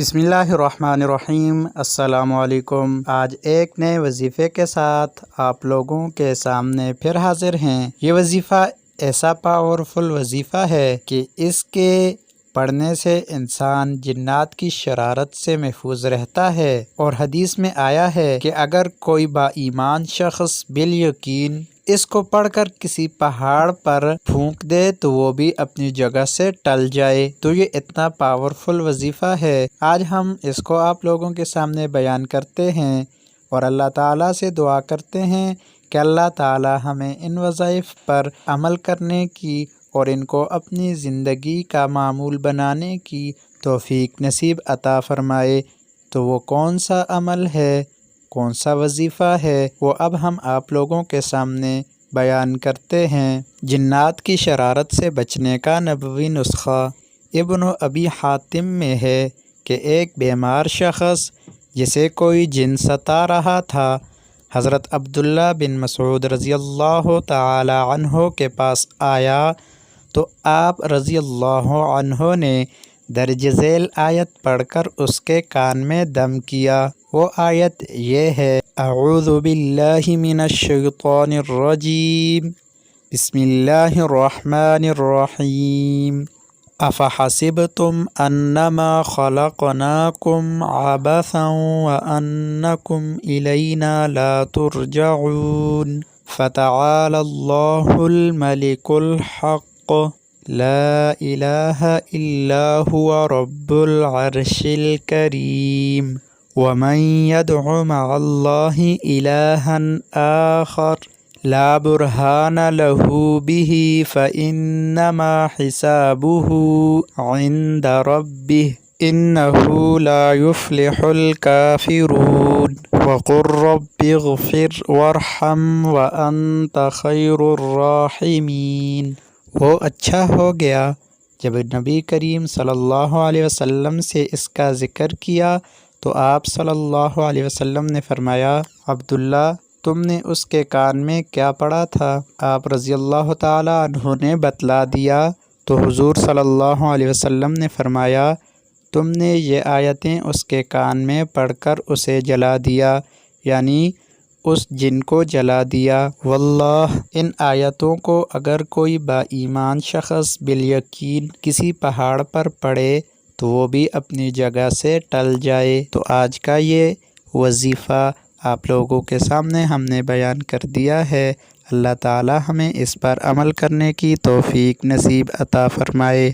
بسم اللہ الرحمن الرحیم۔ السلام علیکم۔ آج ایک نئے وظیفے کے ساتھ آپ لوگوں کے سامنے پھر حاضر ہیں۔ یہ وظیفہ ایسا پاورفل وظیفہ ہے کہ اس کے پڑھنے سے انسان جنات کی شرارت سے محفوظ رہتا ہے، اور حدیث میں آیا ہے کہ اگر کوئی با ایمان شخص بالیقین اس کو پڑھ کر کسی پہاڑ پر پھونک دے تو وہ بھی اپنی جگہ سے ٹل جائے۔ تو یہ اتنا پاورفل وظیفہ ہے۔ آج ہم اس کو آپ لوگوں کے سامنے بیان کرتے ہیں اور اللہ تعالیٰ سے دعا کرتے ہیں کہ اللہ تعالیٰ ہمیں ان وظائف پر عمل کرنے کی اور ان کو اپنی زندگی کا معمول بنانے کی توفیق نصیب عطا فرمائے۔ تو وہ کون سا عمل ہے، کون سا وظیفہ ہے، وہ اب ہم آپ لوگوں کے سامنے بیان کرتے ہیں۔ جنات کی شرارت سے بچنے کا نبوی نسخہ ابن ابی حاتم میں ہے کہ ایک بیمار شخص جسے کوئی جن ستا رہا تھا حضرت عبداللہ بن مسعود رضی اللہ تعالی عنہ کے پاس آیا تو آپ رضی اللہ عنہ نے درج ذیل آیت پڑھ کر اس کے کان میں دم کیا۔ وہ آیت یہ ہے: اعوذ باللہ من الشیطان الرجیم، بسم اللہ الرحمن الرحیم، افحسبتم انما خلقناکم عبثا وانکم الینا لا ترجعون، فتعالی اللہ الملک الحق، لا الہ الا هو رب العرش الکریم، ومن يدع مع الله إلها آخر لا برهان له به فإنما حسابه عند ربه إنه لا يفلح الكافرون، وقل رب اغفر وارحم وأنت خير الراحمين۔ وہ اچھا ہو گیا جب نبی کریم صلی اللہ علیہ وسلم سے اس کا ذکر کیا تو آپ صلی اللہ علیہ وسلم نے فرمایا: عبداللہ، تم نے اس کے کان میں کیا پڑھا تھا؟ آپ رضی اللہ تعالی عنہ نے بتلا دیا تو حضور صلی اللہ علیہ وسلم نے فرمایا: تم نے یہ آیتیں اس کے کان میں پڑھ کر اسے جلا دیا، یعنی اس جن کو جلا دیا۔ واللہ، ان آیتوں کو اگر کوئی با ایمان شخص بالیقین کسی پہاڑ پر پڑھے تو وہ بھی اپنی جگہ سے ٹل جائے۔ تو آج کا یہ وظیفہ آپ لوگوں کے سامنے ہم نے بیان کر دیا ہے۔ اللہ تعالی ہمیں اس پر عمل کرنے کی توفیق نصیب عطا فرمائے۔